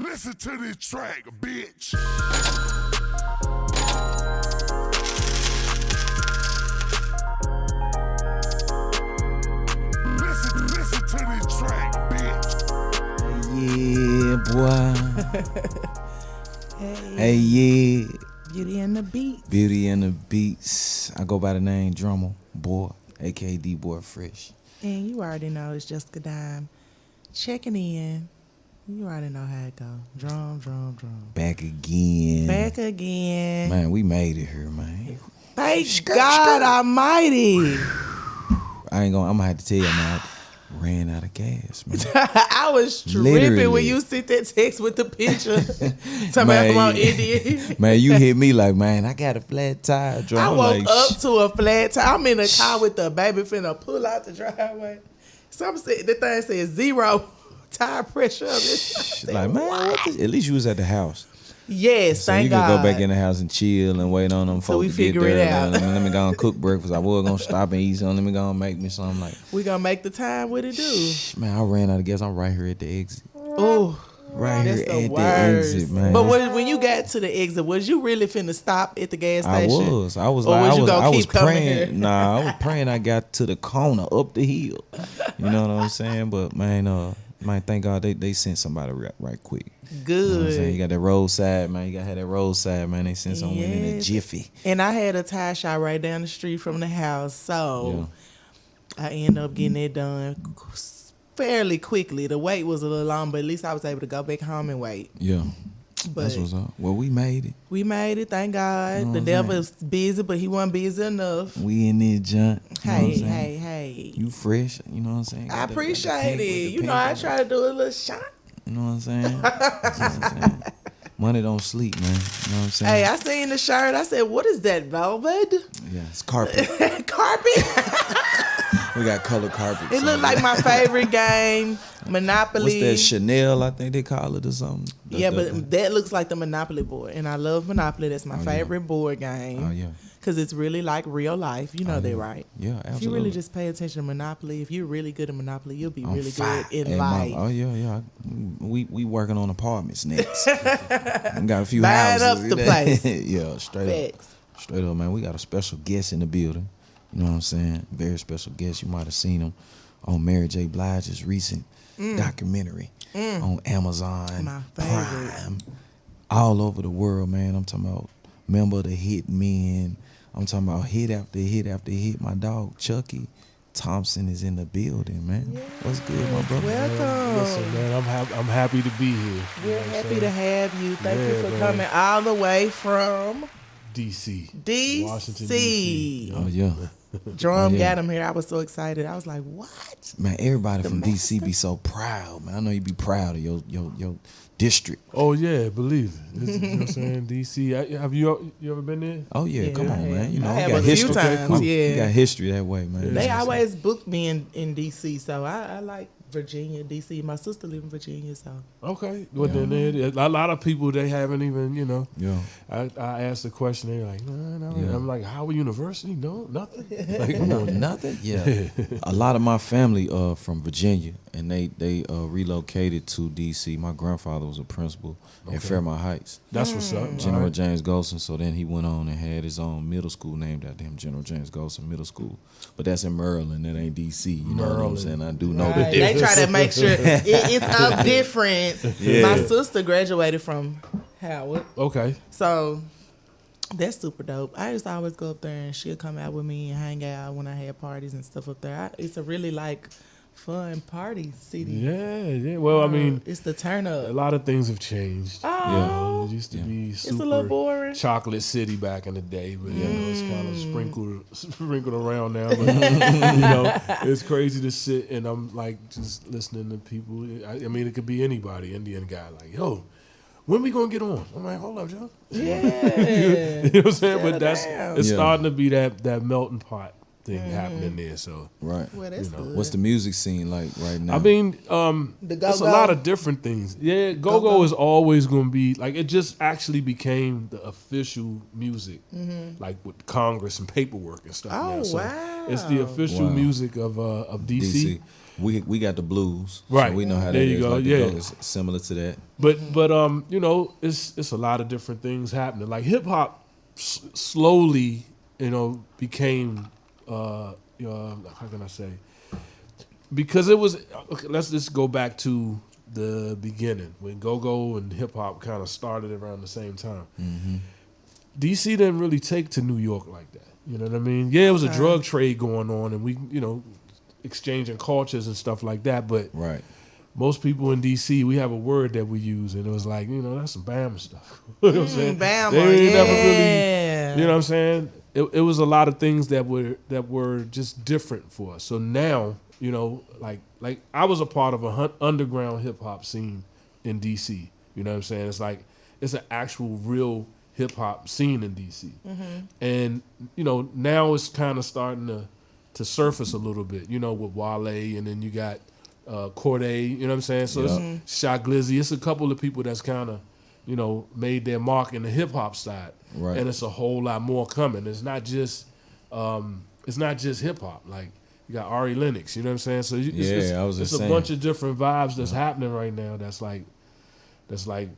Listen to this track, bitch. Listen to this track, bitch. Yeah, boy. Hey, yeah. Beauty and the Beats. Beauty and the Beats. I go by the name Drumma, boy, aka D-Boy Fresh. And you already know it's Jessica Dime checking in. You already know how it go. Drum. Back again. Man, we made it here, man. Thank God Almighty. I'm gonna have to tell you, man, I ran out of gas, man. I was tripping Literally. when you sent that text with the picture. Talking about I'm on Indian. Man, you hit me like, man, I got a flat tire. Drum. I woke like, up to a flat tire. I'm in the car with the baby finna pull out the driveway. The thing says 0 tire pressure. Like, man, what the, at least you was at the house. Yes, So thank you God. could go back in the house and chill and wait on them folks we to get figure there. it out. Let me go and cook breakfast. I was gonna stop and eat something. Let me go and make me something. Like, We gonna make the time what it do. man, I ran out of gas. I'm right here at the exit. Oh, Right that's here the at worst. the exit, man. But when you got to the exit, was you really finna stop at the gas I station? was Or like, was you gonna I was keep coming praying. here? Nah, I was praying. I got to the corner up the hill. You know what I'm saying? But man, thank God they sent somebody right quick. Good. You know what I'm saying? You got that roadside, man. You got to have that roadside, man. They sent someone in a Yes. jiffy. And I had a tire shop right down the street from the house, so I ended up getting it done fairly quickly. The wait was a little long, but at least I was able to go back home and wait. Yeah. But That's what's up. Well, we made it. we made it, thank God. You know The what I'm devil saying? was busy, but he wasn't busy enough. We in this junk. You know what I'm saying? Hey. You fresh. You know what I'm saying? I Got the appreciate pink with it. the You pink know, I on it. try to do a little shot. You know what I'm saying? You know what I'm saying? Money don't sleep, man. You know what I'm saying? Hey, I seen the shirt. I said, what is that, velvet? Yeah, it's carpet. Carpet? We got colored carpets. It looked like my favorite game, Monopoly. What's that, Chanel, I think they call it or something? But that looks like the Monopoly board. And I love Monopoly. That's my favorite board game. Oh, yeah. Because it's really like real life. You know that, yeah. right? Yeah, absolutely. If you really just pay attention to Monopoly, if you're really good at Monopoly, you'll be On really fire. good in And life. oh, yeah. We working on apartments next. We got a few Buying houses. up the place. Yeah, straight Facts. up. Straight up, man. We got a special guest in the building. You know what I'm saying? Very special guest. You might have seen him on Mary J. Blige's recent documentary on Amazon My favorite. Prime. All over the world, man. I'm talking about member of the Hit Men. I'm talking about hit after hit after hit. My dog Chucky Thompson is in the building, man. What's good, my brother? Welcome. Listen, man, I'm happy to be here. We're happy to have you. Thank you Yeah, for man. coming all the way from DC. DC. Washington, D.C. Oh, yeah. Drum Oh, yeah. got him here. I was so excited. I was like, what? Man, everybody The from DC be master. so proud, man. I know you be proud of your district. Oh yeah, believe it. You know what I'm saying? DC. Have you ever been there? Oh, yeah, Yeah, come I on, have. man. You know, I we have got a few history. times, We yeah. got history that way, man. They Yeah. always booked me in DC, so I like Virginia, DC. My sister live in Virginia, so. Okay. Well, then a lot of people they haven't even Yeah. I asked the question. They're like, no. Yeah. I'm like, Howard University? No, nothing. Like, come No, on. nothing. Yeah, a lot of my family from Virginia, and they relocated to DC. My grandfather was a principal at Fairmont Heights, That's what's up. General All right. James Golson. So then he went on and had his own middle school named after him, General James Golson Middle School. But that's in Maryland. That ain't DC. You know what I'm Maryland. saying? I do know Right. the They difference. try to make sure it's a difference. Yeah. My sister graduated from Howard, Okay. so that's super dope. I used to always go up there and she'll come out with me and hang out when I had parties and stuff up there. It's a really like fun party city. Yeah. Well, I mean, It's the turn a up. lot of things have changed. Oh, It used to be it's super a little boring. chocolate city back in the day, but it's kind of sprinkled around now. But it's crazy to sit and I'm like just listening to people. I mean, it could be anybody, Indian guy, like, yo, when we gonna get on? I'm like, hold up, Joe. Yeah. You know what I'm saying? But down. it's Yeah. starting to be that melting pot thing happening there. So Right. Well, that's good. What's the music scene like right now? I mean, The there's a go-go? lot of different things. Yeah, go-go is always going to be, like, it just actually became the official music, like with Congress and paperwork and stuff Oh, now. So wow. it's the official Wow. music of DC. We got the blues, Right. So we know how There that you is. go, Like the yeah. go is similar to that. But you know, it's a lot of different things happening. Like hip hop slowly, you know, became how can I say? Because it was okay, let's just go back to the beginning when go-go and hip hop kind of started around the same time. Mm-hmm. DC didn't really take to New York like that. You know what I mean? Yeah, it was a drug trade going on, and we, you know, exchanging cultures and stuff like that. But Right. most people in DC, we have a word that we use, and it was like, you know, that's some Bama stuff. You know what I'm saying? Bama, They ain't never really, yeah. you know what I'm saying? It was a lot of things that were just different for us. So now, you know, like I was a part of a underground hip hop scene in DC. You know what I'm saying? It's like it's an actual real hip hop scene in DC, and you know now it's kind of starting to surface a little bit. You know, with Wale, and then you got Corday. You know what I'm saying? So it's Shot Glizzy. It's a couple of people that's kind of, you know, made their mark in the hip hop side, Right. and it's a whole lot more coming. It's not just hip hop. Like you got Ari Lennox. You know what I'm saying? So I was it's just a saying. bunch of different vibes that's happening right now. That's like,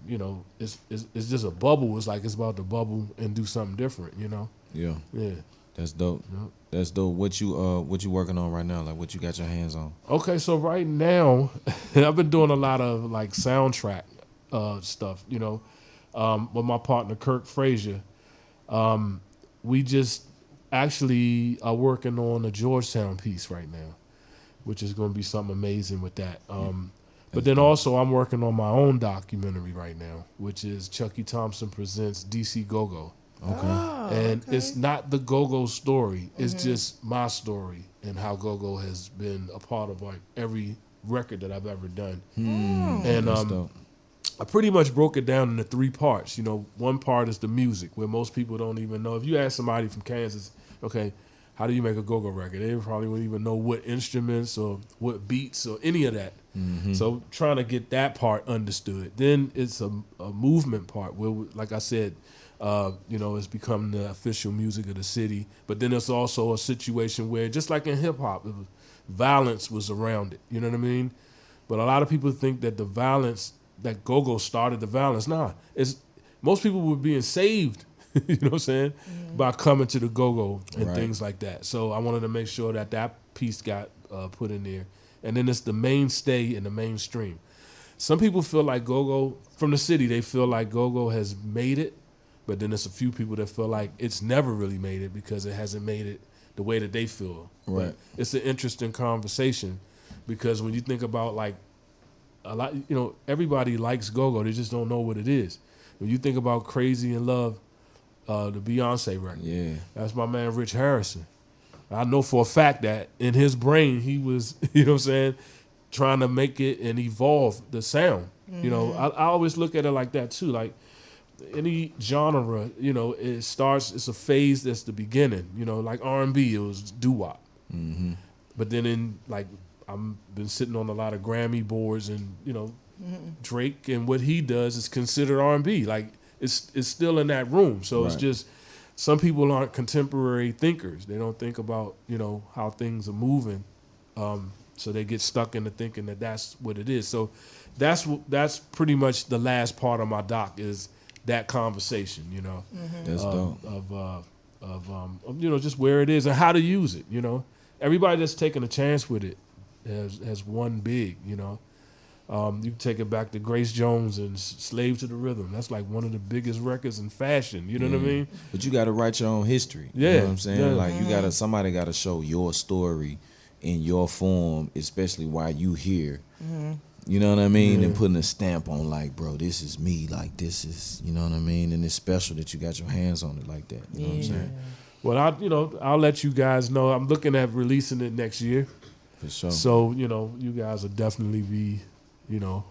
you know, it's just a bubble. It's like it's about to bubble and do something different. You know? Yeah. Yeah. That's dope. Yep. That's dope. What you working on right now? Like what you got your hands on? Okay, so right now, I've been doing a lot of like soundtrack stuff, you know, with my partner Kirk Frazier. We just actually are working on a Georgetown piece right now, which is going to be something amazing with that. But then also I'm working on my own documentary right now, which is Chucky Thompson Presents DC Go-Go. Okay. And it's not the Go-Go story. It's just my story and how Go-Go has been a part of like every record that I've ever done. And That's dope. I pretty much broke it down into 3 parts. You know, one part is the music, where most people don't even know. If you ask somebody from Kansas, okay, how do you make a go-go record? They probably wouldn't even know what instruments or what beats or any of that. So trying to get that part understood. Then it's a movement part where, like I said, you know, it's become the official music of the city. But then it's also a situation where, just like in hip-hop, violence was around it. You know what I mean? But a lot of people think that the violence, that go-go started the violence. Nah, most people were being saved, you know what I'm saying, by coming to the go-go and things like that. So I wanted to make sure that that piece got put in there. And then it's the mainstay and the mainstream. Some people feel like go-go, from the city, they feel like go-go has made it, but then there's a few people that feel like it's never really made it because it hasn't made it the way that they feel. Right. But it's an interesting conversation because when you think about like a lot, you know, everybody likes go-go, they just don't know what it is. When you think about Crazy in Love, the Beyonce record, that's my man Rich Harrison. I know for a fact that in his brain he was, you know what I'm saying, trying to make it and evolve the sound. You know, I always look at it like that too. Like any genre, you know, it's a phase that's the beginning. You know, like R&B, it was doo-wop. But then in like, I've been sitting on a lot of Grammy boards, and you know, Drake and what he does is considered R&B. Like it's still in that room. So it's just, some people aren't contemporary thinkers. They don't think about, you know, how things are moving. So they get stuck into thinking that that's what it is. So that's pretty much the last part of my doc, is that conversation, you know, That's dope. of you know, just where it is and how to use it. You know, everybody that's taking a chance with it has won big. You know, you can take it back to Grace Jones and Slave to the Rhythm. That's like one of the biggest records in fashion. You know what I mean? But you got to write your own history. Yeah, You know what I'm saying? yeah. Like somebody got to show your story in your form, especially while you here. You know what I mean? And putting a stamp on, like, bro, this is me. Like, this is, you know what I mean? And it's special that you got your hands on it like that. You know what I'm saying? Well, I'll let you guys know. I'm looking at releasing it next year. For sure. So, you know, you guys will definitely be, you know,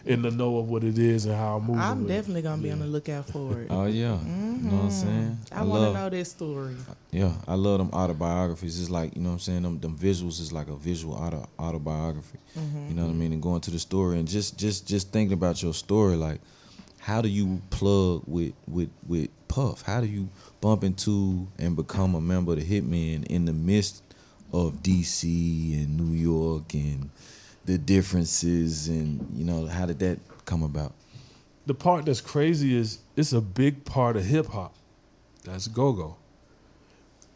in the know of what it is and how I'm moving. I'm with it. definitely gonna be on the lookout for it. Oh, yeah. You know what I'm saying? I want to know this story. Yeah, I love them autobiographies. It's like, you know what I'm saying, them visuals is like a visual autobiography. You know what I mean? And going to the story and just thinking about your story, like, how do you plug with Puff? How do you bump into and become a member of the Hitmen in the midst of DC and New York and the differences, and you know, how did that come about? The part that's crazy is it's a big part of hip hop. That's go-go.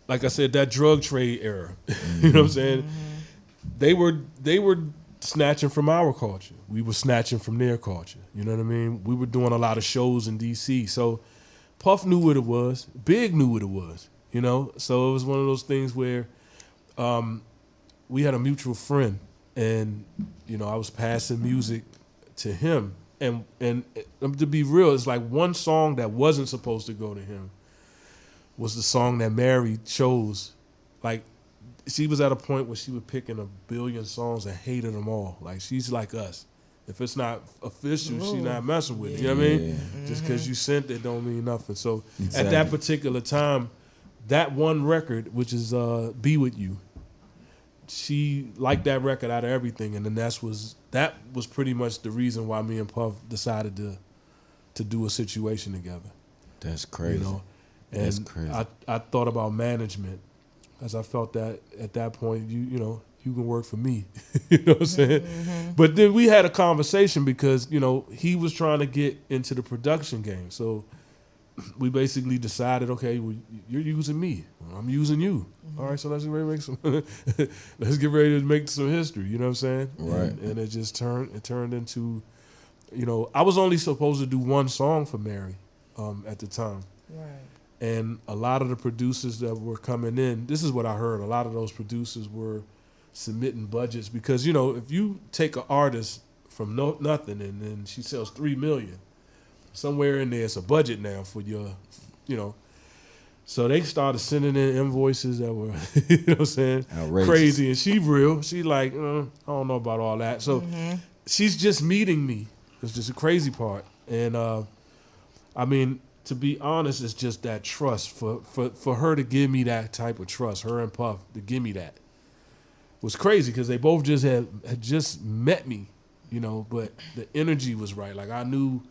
Like I said, that drug trade era. You know what I'm saying? They were snatching from our culture. We were snatching from their culture. You know what I mean? We were doing a lot of shows in DC. So Puff knew what it was. Big knew what it was. You know? So it was one of those things where we had a mutual friend, and you know, I was passing music to him. And to be real, it's like one song that wasn't supposed to go to him was the song that Mary chose. Like, she was at a point where she was picking 1 billion songs and hated them all. Like, she's like us. If it's not official, she's not messing with it. You know what I mean? Just because you sent it don't mean nothing. So at that particular time, that one record, which is Be With You, she liked that record out of everything, and then that was pretty much the reason why me and Puff decided to do a situation together. That's crazy. You know? And that's crazy. I thought about management, as I felt that at that point, you know, you can work for me. You know what I'm saying? But then we had a conversation because, you know, he was trying to get into the production game. So we basically decided, okay, well, you're using me, I'm using you. All right, so let's get ready to make some. Let's get ready to make some history. You know what I'm saying? Right. And it just turned into, you know, I was only supposed to do one song for Mary, at the time. Right. And a lot of the producers that were coming in, this is what I heard. A lot of those producers were submitting budgets because, you know, if you take an artist from nothing and then she sells 3 million. Somewhere in there, it's a budget now for your, you know. So they started sending in invoices that were, you know what I'm saying, outrageous, crazy. And she real. She like, I don't know about all that. So she's just meeting me. It's just a crazy part. And I mean, to be honest, it's just that trust for her to give me that type of trust. Her and Puff to give me that was crazy because they both just had just met me, you know. But the energy was right. Like I knew.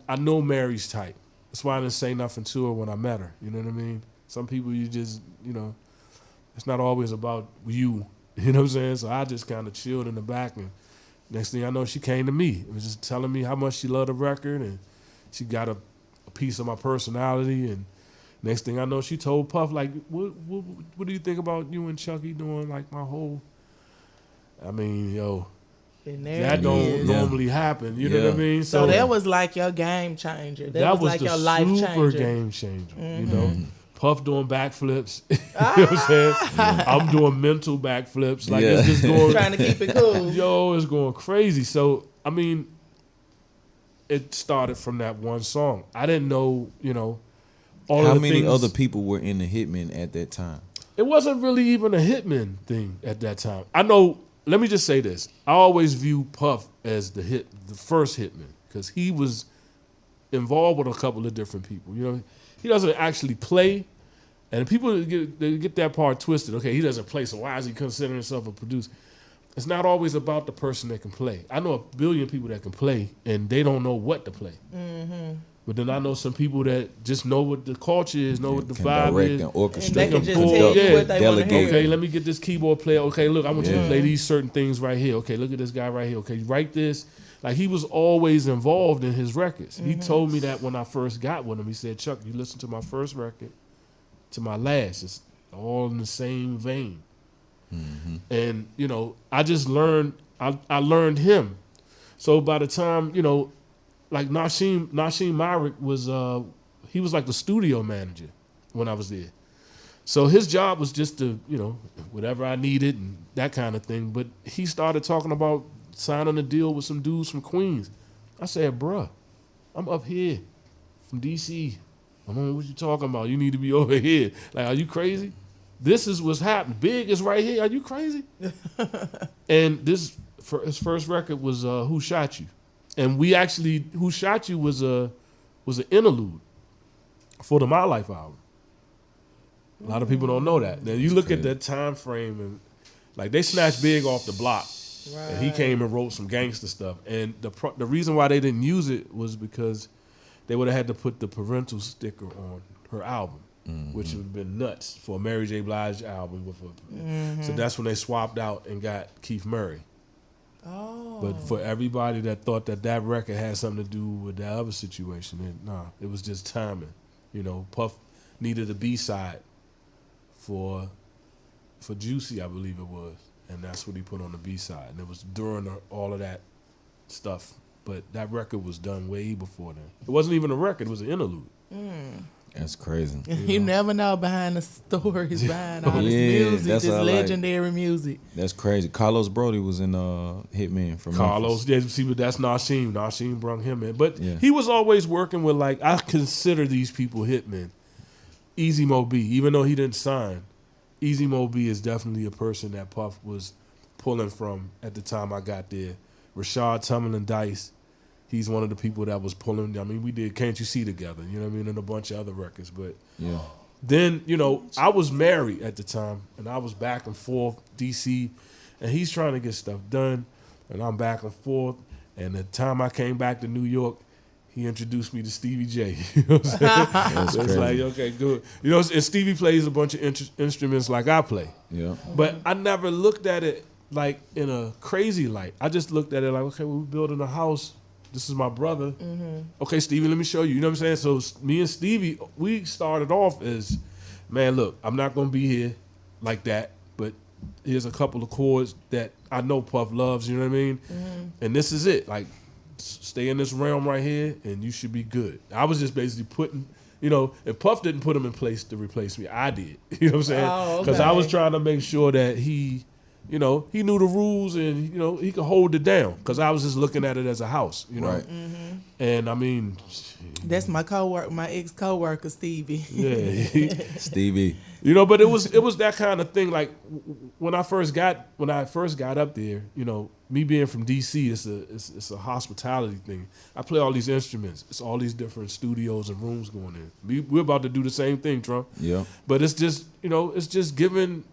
I know Mary's type. That's why I didn't say nothing to her when I met her. You know what I mean? Some people you just, you know, it's not always about you. You know what I'm saying? So I just kind of chilled in the back, and next thing I know, she came to me. It was just telling me how much she loved the record, and she got a piece of my personality. And next thing I know, she told Puff, like, what do you think about you and Chucky doing, like, my whole, I mean, yo, that don't normally happen. You know what I mean? So that was like your game changer. That was like your life changer. Super game changer. You know, Puff doing backflips. You know what I'm saying? I'm doing mental backflips. Like it's just going. Trying to keep it cool. Yo, it's going crazy. So I mean, it started from that one song. I didn't know, you know, all how of the many things. other people were in the Hitmen at that time? It wasn't really even a Hitman thing at that time. I know. Let me just say this. I always view Puff as the first Hitman, because he was involved with a couple of different people. You know, he doesn't actually play, and people get that part twisted. Okay, he doesn't play, so why is he considering himself a producer? It's not always about the person that can play. I know 1 billion people that can play, and they don't know what to play. But then I know some people that just know what the culture is, know what the vibe is. And orchestrate. And they can just tell you what they want to hear. Okay, let me get this keyboard player. Okay, look, I want you to play these certain things right here. Okay, look at this guy right here. Okay, write this. Like, he was always involved in his records. He told me that when I first got with him. He said, Chuck, you listen to my first record to my last. It's all in the same vein. And, you know, I just learned, I learned him. So by the time, you know, like Nasheem Myrick was, he was like the studio manager when I was there. So his job was just to, you know, whatever I needed and that kind of thing. But he started talking about signing a deal with some dudes from Queens. I said, bruh, I'm up here from D.C. I don't know what you talking about. You need to be over here. Like, are you crazy? This is what's happening. Big is right here. Are you crazy? And this, for his first record was Who Shot You? And we actually, Who Shot You was an interlude for the My Life album. A lot of people don't know that. Now you look at that time frame, and like they snatched Big off the block, and he came and wrote some gangster stuff. And the reason why they didn't use it was because they would have had to put the parental sticker on her album. which would have been nuts for a Mary J. Blige album. So that's when they swapped out and got Keith Murray. Oh. But for everybody that thought that record had something to do with that other situation, it was just timing. You know, Puff needed a B-side for Juicy, I believe it was, and that's what he put on the B-side. And it was during all of that stuff. But that record was done way before then. It wasn't even a record; it was an interlude. That's crazy. You never know behind the stories, behind all this music, this legendary music. That's crazy. Carlos Brody was in Hitman from Carlos. Memphis. Yeah, see, but that's Nasheem. Nasheem brought him in. But he was always working with, like, I consider these people hitmen. Easy Mo B, even though he didn't sign, Easy Mo B is definitely a person that Puff was pulling from at the time I got there. Rashad Tumlin Dice, he's one of the people that was pulling. I mean, we did Can't You See together, you know what I mean, and a bunch of other records. But then, you know, I was married at the time, and I was back and forth, D.C., and he's trying to get stuff done, and I'm back and forth. And the time I came back to New York, he introduced me to Stevie J. You know what I'm saying? So it's like, okay, good. You know, and Stevie plays a bunch of instruments like I play. Yeah. But I never looked at it like in a crazy light. I just looked at it like, okay, we're building a house. This is my brother. Okay, Stevie, let me show you. You know what I'm saying? So me and Stevie, we started off as, man, look, I'm not going to be here like that, but here's a couple of chords that I know Puff loves, you know what I mean? And this is it. Like, stay in this realm right here, and you should be good. I was just basically putting, you know, if Puff didn't put him in place to replace me, I did. You know what I'm saying? Because I was trying to make sure that he, you know, he knew the rules and, you know, he could hold it down. Because I was just looking at it as a house, you know? Right. And, I mean... That's my ex-coworker, Stevie. Yeah. Stevie. You know, but it was that kind of thing. Like, when I first got up there, you know, me being from D.C., it's a hospitality thing. I play all these instruments. It's all these different studios and rooms going in. We're about to do the same thing, Trump. Yeah. But it's just, you know, it's just giving...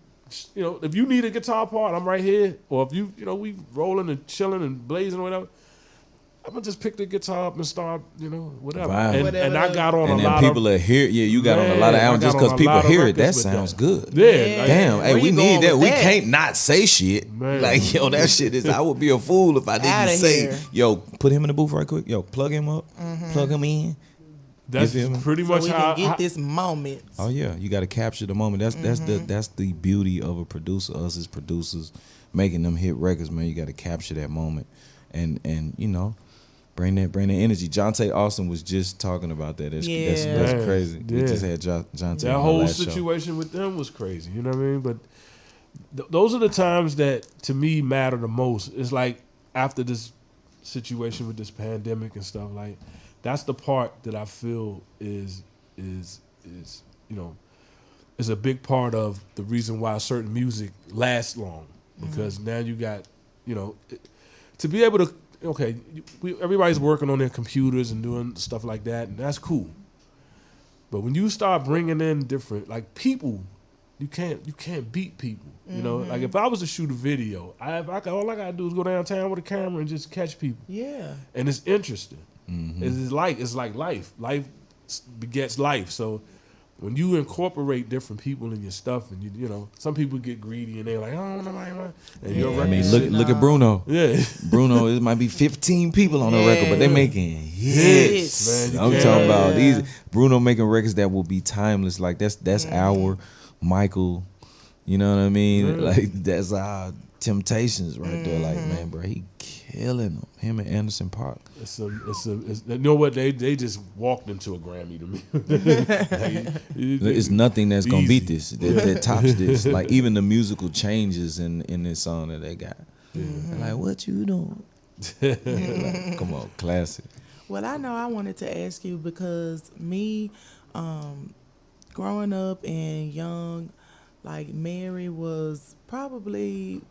You know, if you need a guitar part, I'm right here. Or if you know, we rolling and chilling and blazing or whatever, I'm gonna just pick the guitar up and start, you know, whatever. And I got on and a lot of... And then people are here. Yeah, you got on a lot of albums just because people hear it. That sounds good. Yeah. Damn, hey, we need that. We can't not say shit. Man. Like, yo, that shit is... I would be a fool if I didn't say, yo, put him in the booth right quick. Yo, plug him up. Plug him in. That's pretty much how we can get this moment. Oh yeah, you got to capture the moment. That's the beauty of a producer. Us as producers, making them hit records, man. You got to capture that moment, and you know, bring that energy. Jonte Austin was just talking about that. That's crazy. Yeah. We just had Jonte. That whole situation with them was crazy. You know what I mean? But those are the times that to me matter the most. It's like after this situation with this pandemic and stuff, like. That's the part that I feel is you know, is a big part of the reason why certain music lasts long, because now you got, you know, to be able to, okay, everybody's working on their computers and doing stuff like that, and that's cool. But when you start bringing in different, like, people, you can't beat people. You know, like if I was to shoot a video, all I gotta do is go downtown with a camera and just catch people. Yeah, and it's interesting. It's like life. Life begets life. So when you incorporate different people in your stuff, and you know, some people get greedy and they're like, oh, nobody. And I mean, look at Bruno. Yeah, Bruno. It might be 15 people on the record, but they're making hits. Man, I'm talking about these Bruno making records that will be timeless. Like that's our Michael. You know what I mean? Like that's our Temptations right there. Like, man, bro, he killing them. Him and Anderson .Paak. It's you know what? They just walked into a Grammy to me. It's nothing that's gonna beat this. That tops this. Like even the musical changes in this song that they got. Like, what you doing? Like, come on, classic. Well, I know I wanted to ask you because me, growing up and young, like Mary was probably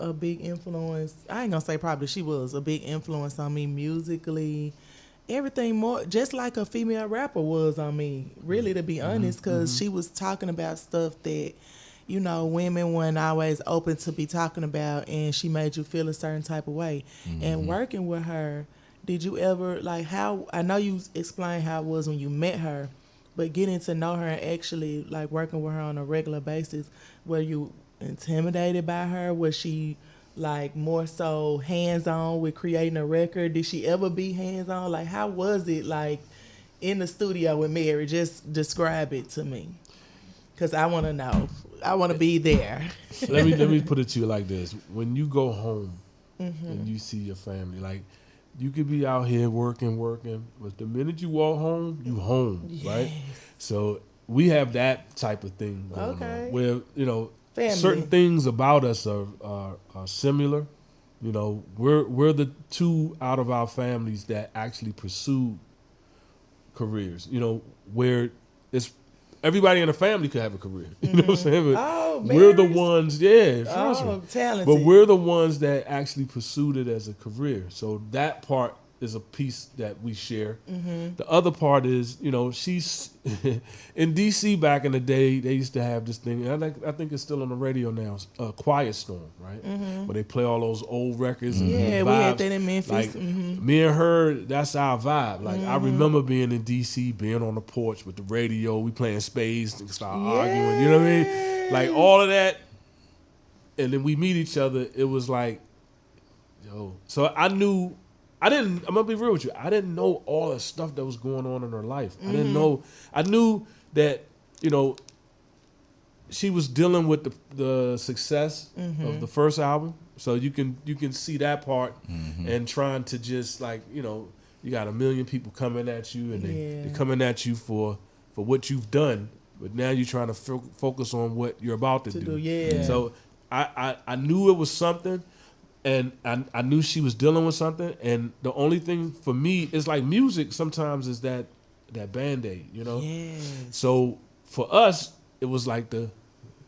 a big influence. I ain't gonna say probably, she was a big influence on me musically, everything, more just like a female rapper was on me, really, to be honest, because she was talking about stuff that, you know, women weren't always open to be talking about, and she made you feel a certain type of way. And working with her, did you ever, like, how, I know you explained how it was when you met her, But getting to know her and actually like working with her on a regular basis, were you intimidated by her? Was she like more so hands-on with creating a record? Did she ever be hands-on? Like, how was it like in the studio with Mary? Just describe it to me, because I want to know. I want to be there. let me put it to you like this: when you go home and you see your family, like you could be out here working, but the minute you walk home, you home, right? So we have that type of thing going on, where Family. certain things about us are similar. You know, we're the two out of our families that actually pursue careers. You know, where it's everybody in the family could have a career. You know what I'm saying? But we're the ones, talented. but we're the ones that actually pursued it as a career. So that part is a piece that we share. The other part is, she's in DC back in the day. They used to have this thing. And I think it's still on the radio now. Quiet Storm, right? Where they play all those old records. And we had that in Memphis. Like me and her, that's our vibe. Like I remember being in DC, being on the porch with the radio. We playing spades and start arguing. You know what I mean? Like all of that. And then we meet each other. It was like, yo. So I knew. I'm gonna be real with you. I didn't know all the stuff that was going on in her life. I didn't know. I knew that, she was dealing with the success of the first album. So you can see that part and trying to just like, you got 1 million people coming at you and they're coming at you for what you've done. But now you're trying to focus on what you're about to do. Yeah. So I knew it was something. And I knew she was dealing with something, and the only thing for me is like music sometimes is that Band-Aid, Yes. So for us, it was like the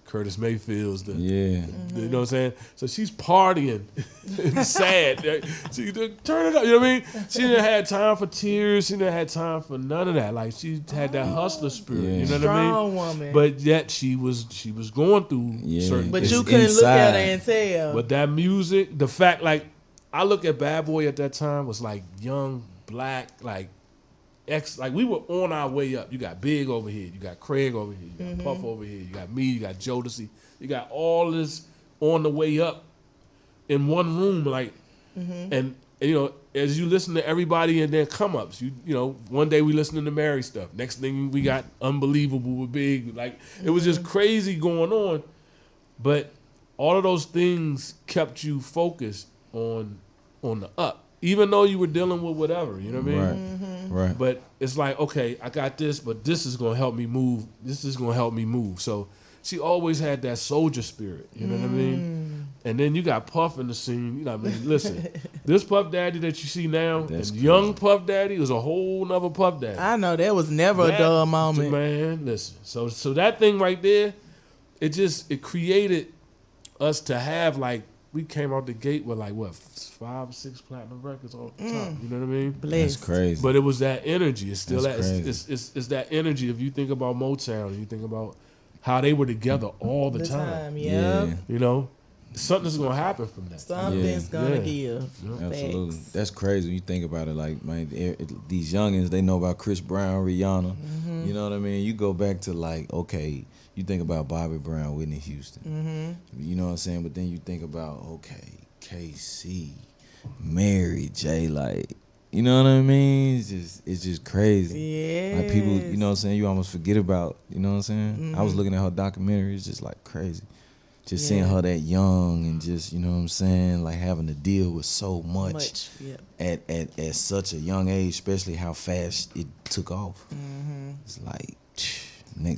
Curtis Mayfields, you know what I'm saying? So she's partying and sad. She turn it up, you know what I mean? She didn't have time for tears. She didn't have time for none of that. Like she had that hustler spirit, you know what I mean? Strong woman. But yet she was going through certain But things. you couldn't look at her and tell. But that music, the fact, like, I look at Bad Boy at that time was like young, black, like we were on our way up. You got Big over here, you got Craig over here, you got Puff over here, you got me, you got Jodeci, you got all this on the way up in one room, like, and as you listen to everybody and their come ups, one day we listening to Mary stuff, next thing we got Unbelievable with Big, like it was just crazy going on, but all of those things kept you focused on the up. Even though you were dealing with whatever, you know what I mean? Right. But it's like, okay, I got this, but this is gonna help me move. This is gonna help me move. So she always had that soldier spirit, you know what I mean? And then you got Puff in the scene. You know what I mean? Listen, this Puff Daddy that you see now, and young Puff Daddy was a whole nother Puff Daddy. I know that was never a dull moment. Man, listen. So that thing right there, it created us to have like. We came out the gate with like what 5 or 6 platinum records off the top. You know what I mean? Blessed. That's crazy. But it was that energy. It's still That's that. It's that energy. If you think about Motown, and you think about how they were together all the time. Yeah. Something's gonna happen from that. Something's gonna give. Yeah. Absolutely. That's crazy when you think about it. Like, man, these youngins, they know about Chris Brown, Rihanna. You know what I mean? You go back to like, okay, you think about Bobby Brown, Whitney Houston. You know what I'm saying? But then you think about, okay, KC, Mary J, like, you know what I mean? It's just crazy. Yeah. Like people, you know what I'm saying? You almost forget about, you know what I'm saying? I was looking at her documentary, it's just like crazy. Just seeing her that young and just, you know what I'm saying, like having to deal with so much at such a young age, especially how fast it took off. It's like,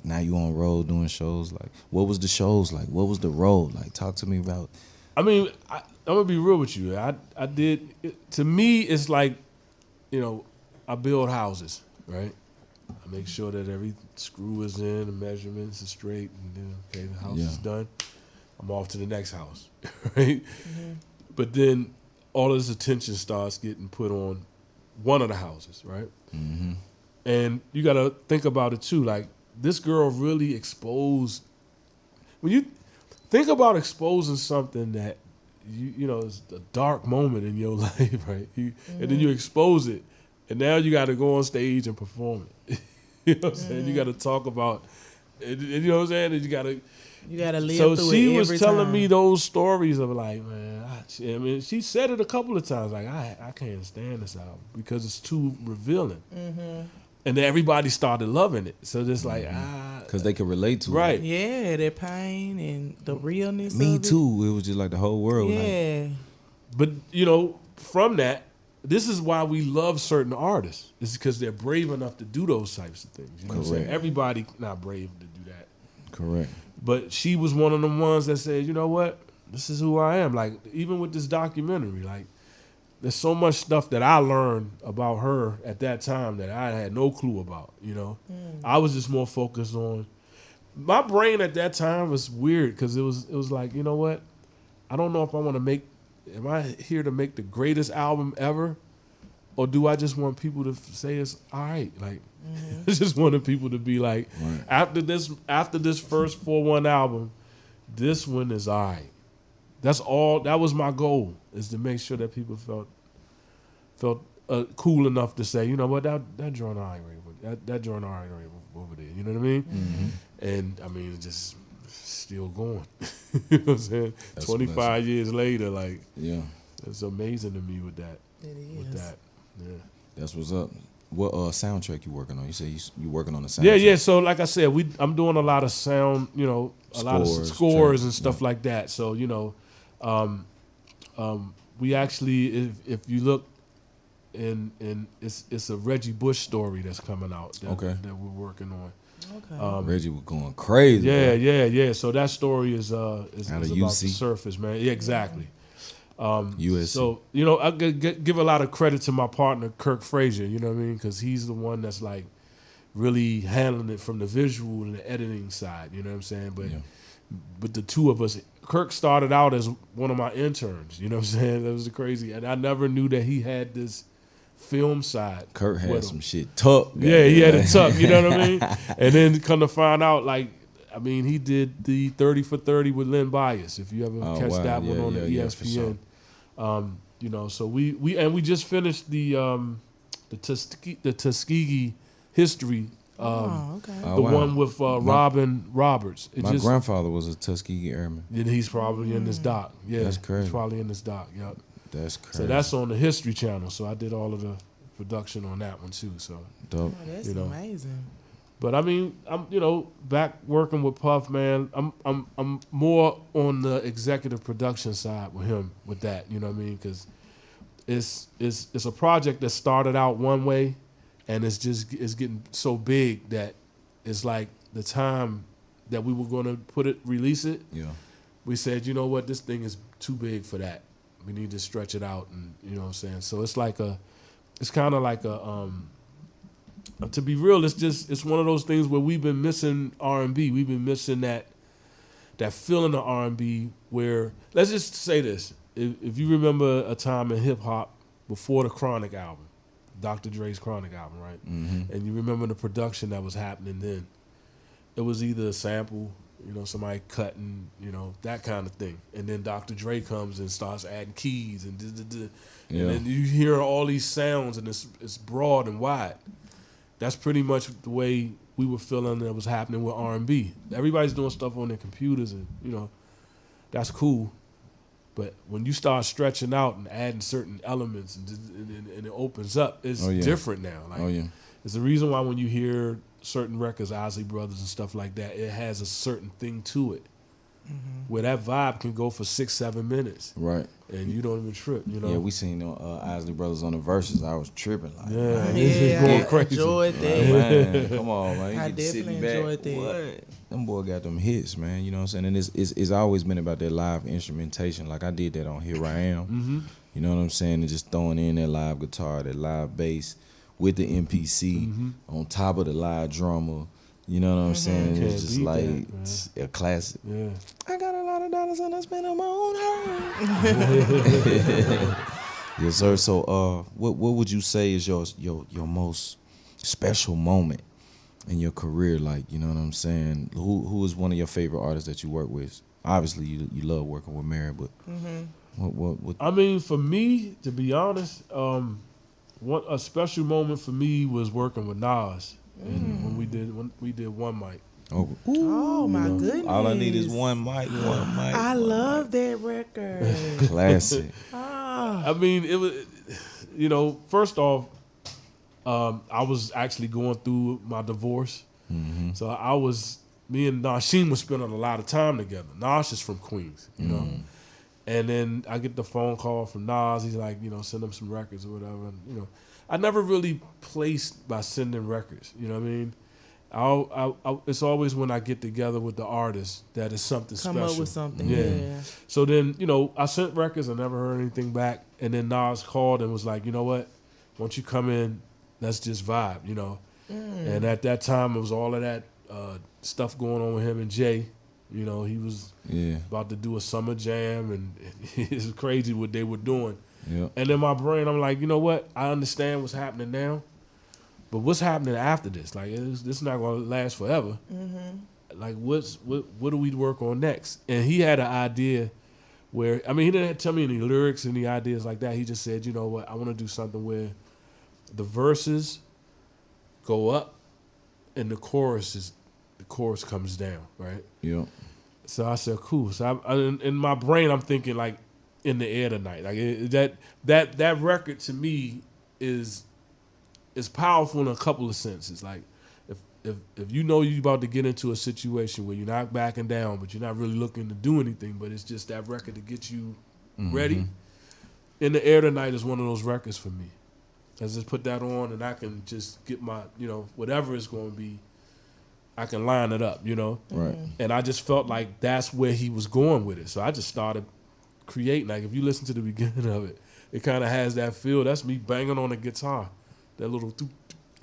now you on road doing shows. Like, what was the shows like? What was the road like? Talk to me about. I mean, I'm gonna be real with you. I did. To me, it's like, I build houses, right? I make sure that every screw is in, the measurements are straight, and then okay, the house is done. I'm off to the next house, right? But then all of this attention starts getting put on one of the houses, right? And you got to think about it too. Like, this girl really exposed. When you think about exposing something that is a dark moment in your life, right? And then you expose it, and now you got to go on stage and perform it. You know what I'm saying? You got to talk about, you know what I'm saying? And you got to live so through she it was every telling time. me those stories of like, man, I mean, she said it a couple of times, like, I can't stand this album because it's too revealing. And then everybody started loving it. So just like, Because they could relate to right. it. Yeah, that pain and the realness Me of it. too. It was just like the whole world. Like, Yeah. But, you know, from that, this is why we love certain artists. It's because they're brave enough to do those types of things. You know what I'm saying? Correct. Everybody not brave to do that. correct. But she was one of them ones that said, you know what? This is who I am. Like, even with this documentary, like, there's so much stuff that I learned about her at that time that I had no clue about, you know? I was just more focused on... My brain at that time was weird because it was like, you know what? I don't know if I want to make... Am I here to make the greatest album ever? Or do I just want people to say it's all right? Like, I just wanted people to be like, Right. after this first 4-1 album, this one is all right. That's all. That was my goal, is to make sure that people felt cool enough to say, you know what, that joint all right, that joint all right over there. You know what I mean? Mm-hmm. And I mean, it's just still going. You know what I'm saying? That's 25 years later, like, Yeah, it's amazing to me with that. It With is. that, yeah. that's what's up. What soundtrack you working on? You say you working on the soundtrack? Yeah. So like I said, I'm doing a lot of sound, you know, a lot of Scores, scores tracks, and stuff like that. So, you know, we actually, if you look, and it's a Reggie Bush story that's coming out that we're working on. Okay. Reggie was going crazy. Yeah. So that story is about to UC? surface, man. Yeah, exactly. USC. So, you know, I give a lot of credit to my partner, Kirk Frazier, you know what I mean? Because he's the one that's like really handling it from the visual and the editing side, you know what I'm saying? But the two of us, Kirk started out as one of my interns, you know what I'm saying? That was crazy. And I never knew that he had this film side. Kurt had with some him. shit tucked. Yeah, he had it tucked, you know what I mean? And then come to find out, like, I mean, he did the 30 for 30 with Lynn Bias, if you ever catch that one on the ESPN. You know, so we just finished the Tuskegee history, okay. the one with Robin Roberts. My grandfather was a Tuskegee Airman. And he's probably in this doc. Yeah, That's crazy. He's probably in this doc. Yep. That's crazy. So that's on the History Channel. So I did all of the production on that one too. So dope. Oh, that's you know. amazing. But I mean, I'm back working with Puff, man. I'm more on the executive production side with him with that. You know what I mean? Because it's a project that started out one way, and it's getting so big that it's like the time that we were going to release it. Yeah. We said, you know what, this thing is too big for that. We need to stretch it out, and you know what I'm saying. So it's kind of like a. To be real, it's one of those things where we've been missing R&B. We've been missing that feeling of R&B where, let's just say this. If you remember a time in hip-hop before the Chronic album, Dr. Dre's Chronic album, right? Mm-hmm. And you remember the production that was happening then. It was either a sample, you know, somebody cutting, you know, that kind of thing. And then Dr. Dre comes and starts adding keys and Yeah. and then you hear all these sounds and it's broad and wide. That's pretty much the way we were feeling that was happening with R&B. Everybody's doing stuff on their computers and, you know, that's cool. But when you start stretching out and adding certain elements and it opens up, it's different now. Like, it's the reason why when you hear certain records, Isley Brothers and stuff like that, it has a certain thing to it. Mm-hmm. Where that vibe can go for 6-7 minutes. Right. And you don't even trip, you know? Yeah, we seen Isley Brothers on the Verses. I was tripping. Like, Yeah, going I crazy. enjoyed that. like, man, come on, man. You I get to sit definitely back. enjoyed that. What? Them boy got them hits, man. You know what I'm saying? And it's always been about that live instrumentation. Like I did that on Here I Am. Mm-hmm. You know what I'm saying? And just throwing in that live guitar, that live bass with the MPC on top of the live drummer. You know what I'm saying? Can't It's just beat like that, it's a classic. Yeah. I got a lot of dollars and I spend on my own home. Yes, sir. So, what would you say is your most special moment in your career? Like, you know what I'm saying? Who is one of your favorite artists that you work with? Obviously, you love working with Mary, but what? I mean, for me, to be honest, a special moment for me was working with Nas. And when we we did one mic. Oh, Oh my goodness! all I need is one mic, I love that record. classic. I mean, it was, you know, first off, I was actually going through my divorce, so me and Nasheen was spending a lot of time together. Nash is from Queens, you know. And then I get the phone call from Nas. He's like, you know, send him some records or whatever. And, you know, I never really placed by sending records. You know what I mean? It's always when I get together with the artist that is something Come special. up with something. Yeah. Yeah. So then, you know, I sent records. I never heard anything back. And then Nas called and was like, you know what? Once you come in, let's just vibe, you know. And at that time, it was all of that stuff going on with him and Jay. You know, he was about to do a summer jam, and it's crazy what they were doing. Yeah. And in my brain, I'm like, you know what? I understand what's happening now, but what's happening after this? Like, this is not going to last forever. Like, what do we work on next? And he had an idea where, I mean, he didn't tell me any lyrics, any ideas like that. He just said, you know what? I want to do something where the verses go up and the chorus comes down, right? Yeah. So I said, cool. So in my brain, I'm thinking like In the Air Tonight. Like that record to me is powerful in a couple of senses. Like if you know you're about to get into a situation where you're not backing down, but you're not really looking to do anything, but it's just that record to get you ready. In the Air Tonight is one of those records for me. I just put that on and I can just get my, you know, whatever it's going to be, I can line it up, you know? Right. And I just felt like that's where he was going with it. So I just started creating. Like, if you listen to the beginning of it, it kind of has that feel. That's me banging on the guitar. That little...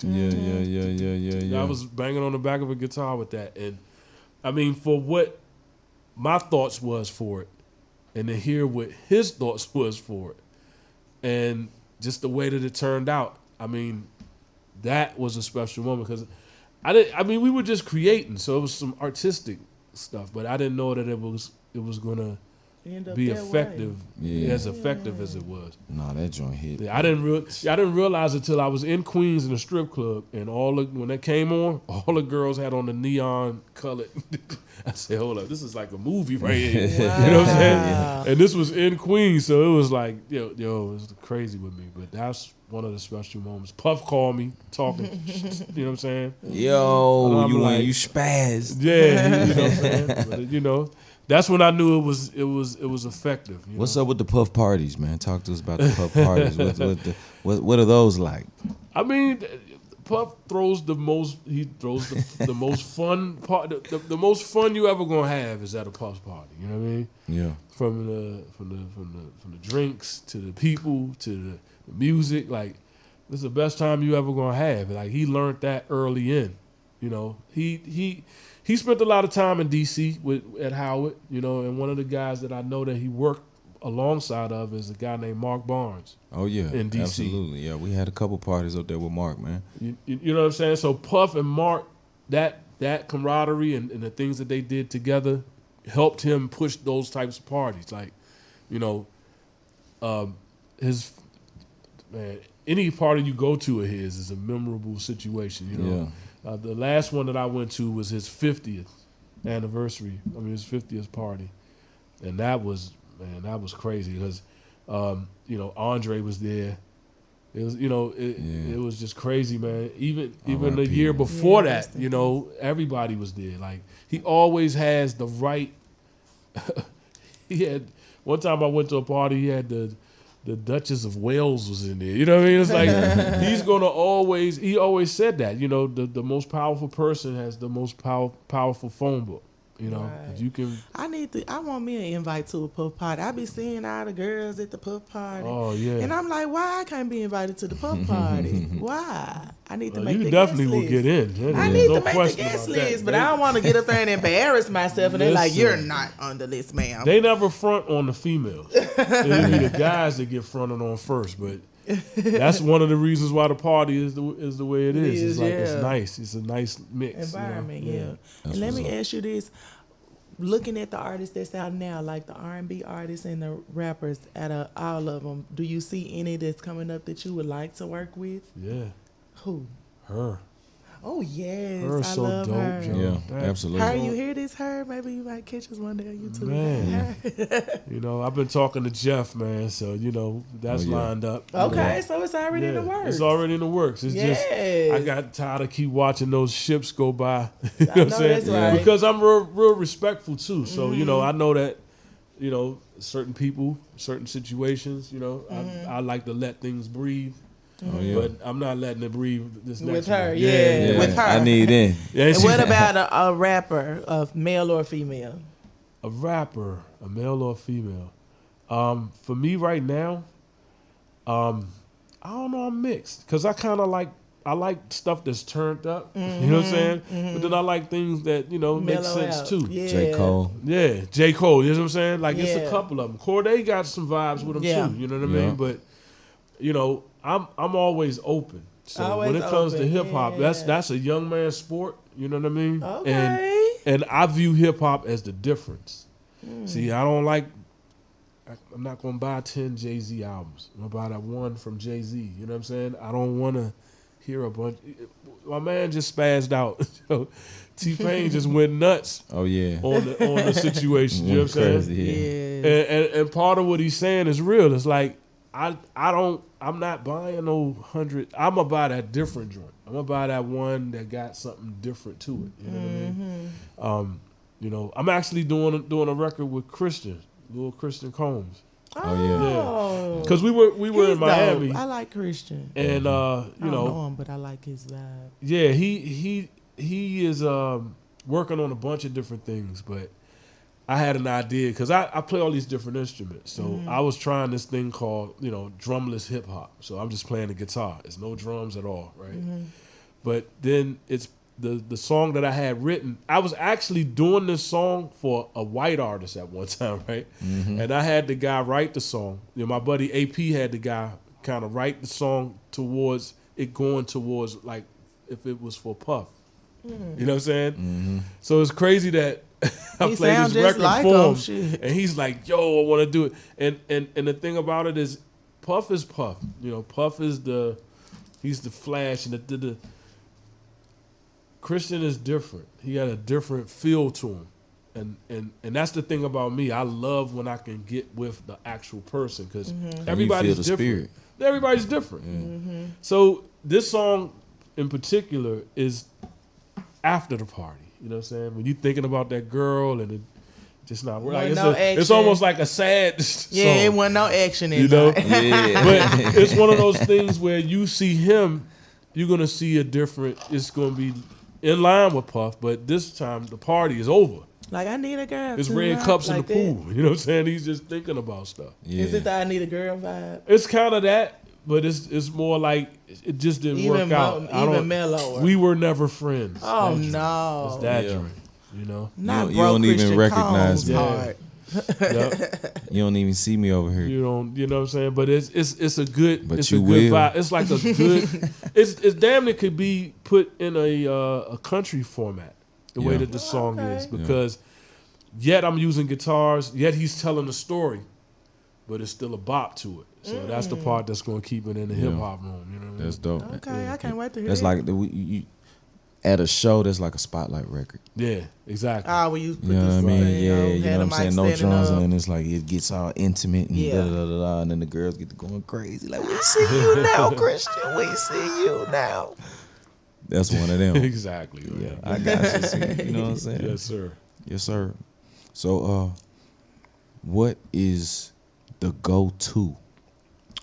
Yeah. I was banging on the back of a guitar with that. And, I mean, for what my thoughts was for it, and to hear what his thoughts was for it, and just the way that it turned out, I mean, that was a special moment because we were just creating, so it was some artistic stuff, but I didn't know that it was gonna be effective, as effective as it was. Nah, that joint hit. Yeah, I didn't realize it till I was in Queens in a strip club, and when that came on, all the girls had on the neon colored. I said, hold up, this is like a movie right here. Wow. You know what I'm saying? And this was in Queens, so it was like, yo, it was crazy with me. But that's one of the special moments. Puff called me, talking, you know what I'm saying? Yo, you when you spazzed. Yeah, you know what I'm saying? But, you know, that's when I knew it was effective. You What's know? up with the Puff parties, man? Talk to us about the Puff parties. What are those like? I mean, Puff throws the most. He throws the most fun part. The most fun you ever gonna have is at a Puff party. You know what I mean? Yeah. From the drinks to the people to the music. Like, this is the best time you ever gonna have. Like, he learned that early in. You know, he spent a lot of time in D.C. at Howard. You know, and one of the guys that I know that he worked alongside of is a guy named Mark Barnes. Oh yeah, in DC. Absolutely, yeah. We had a couple parties up there with Mark, man. You know what I'm saying? So Puff and Mark, that camaraderie and the things that they did together helped him push those types of parties. Like, you know, any party you go to of his is a memorable situation. You know, the last one that I went to was his 50th anniversary. I mean, his 50th party, and that was crazy because, you know, Andre was there. It was, you know, it was just crazy, man. Even the year before that, you know, everybody was there. Like, he always has the right. He had one time I went to a party. He had the Duchess of Wales was in there. You know what I mean? It's like he's gonna always. He always said that. You know, the most powerful person has the most powerful phone book. You know, right. You can. I want me an invite to a Puff party. I be seeing all the girls at the Puff party. Oh yeah. And I'm like, why I can't be invited to the Puff party? Why? I need to make the you guest definitely list. will get in. I need to make the guest list, but I don't want to get up there and embarrass myself. And they're like, "You're not on the list, ma'am." They never front on the females. It'll be the guys that get fronted on first, but. That's one of the reasons why the party is the way it is. It's like it's nice. It's a nice mix. Environment, you know? yeah. And let me ask you this: looking at the artists that's out now, like the R&B artists and the rappers, out of all of them, do you see any that's coming up that you would like to work with? Yeah. Who? Her. Oh yes, Her is I so love dope, her. Joe. Yeah, That- absolutely. Her, you hear this? Her, maybe you might catch us one day on YouTube. Man. You know, I've been talking to Jeff, man, so, you know, that's Oh, yeah. lined up. you Okay, know. so it's already in the works. It's already in the works. It's just Yes. I got tired of keep watching those ships go by. You know I what I'm know saying? that's right. Mm-hmm. Because I'm real respectful too. So, you know, I know that, you know, certain people, certain situations, you know, Mm-hmm. I like to let things breathe. Oh yeah. But I'm not letting it breathe this next With her, one. yeah. Yeah, with her. I need in. Yeah, And she- what about a rapper, male or female? a rapper, a male or a female? For me right now, I don't know. I'm mixed because I like stuff that's turned up. You know what I'm saying? But then I like things that make Mellow sense out. too. Yeah. J. Cole. Yeah, J. Cole. You know what I'm saying? Like it's a Yeah. couple of them. Corday got some vibes with him Yeah. too. You know what I Yeah. mean? But I'm always open. So Always when it comes to open, hip hop, yeah. that's a young man's sport. You know what I mean? Okay. And I view hip hop as the difference. See, I'm not gonna buy 10 Jay-Z albums. I'm gonna buy that one from Jay-Z. You know what I'm saying? I don't wanna hear a bunch. My man just spazzed out. T-Pain just went nuts Oh yeah. on the situation. You know what I'm Went saying? crazy, yeah. Yeah. And part of what he's saying is real. It's like I'm not buying no 100. I'm gonna buy that different joint. I'm gonna buy that one that got something different to it. You know what I mean? I'm actually doing a record with Lil Christian Combs. Oh yeah. Oh. Because we were He's in Miami, dope. I like Christian. and I don't know him, but I like his vibe. yeah, he is working on a bunch of different things, but I had an idea because I play all these different instruments. So I was trying this thing called, drumless hip hop. So I'm just playing the guitar. It's no drums at all, right? But then it's the song that I had written. I was actually doing this song for a white artist at one time, right? And I had the guy write the song. My buddy AP had the guy kind of write the song towards it going towards like if it was for Puff. You know what I'm saying? So it's crazy that I He played sound this just record like for him, him, shit. and he's like, "Yo, I want to do it." And the thing about it is, Puff is Puff. Puff is he's the Flash, and the Christian is different. He had a different feel to him, and that's the thing about me. I love when I can get with the actual person because everybody's the different. spirit. Everybody's different. So this song in particular is after the party. You know what I'm saying? When you're thinking about that girl and it just not working. Like No it's action. almost like a sad Yeah, song. it wasn't no action in You know? it. Yeah. But it's one of those things where you see him, you're gonna see a different. It's gonna be in line with Puff, but this time the party is over. Like, I need a girl. It's to red rock cups in like the that. pool. You know what I'm saying? He's just thinking about stuff. Yeah. Is it the I need a girl vibe? It's kind of that, but it's more like it just didn't Even work out. even mellower. We were never friends. Oh, That's- no. It's that Yeah. joint, you know. Not You broke don't even Christian recognize Combs me. hard. Yep. You don't even see me over here. You don't, you know what I'm saying? But it's a good, But it's you a good will. vibe. It's like a good, it's damn it could be put in a country format the way Yeah. that the song Okay. is because yet I'm using guitars, yet he's telling a story, but it's still a bop to it. So that's the part that's going to keep it in the Yeah. hip hop room. You know what I mean? That's dope. Okay, I can't wait to hear That's that. like you at a show. That's like a spotlight record. Yeah, exactly. Oh, when you put You know what I this mean? thing, Yeah, had you the know what I'm mic saying? No standing drums, up. and it's like it gets all intimate and Yeah. da da da da, and then the girls get to going crazy. Like, we see you now, Christian. We see you now. That's one of them. Exactly. Yeah, Man. I got you. See, you know what I'm saying? Yes, sir. Yes, sir. So, what is the go-to?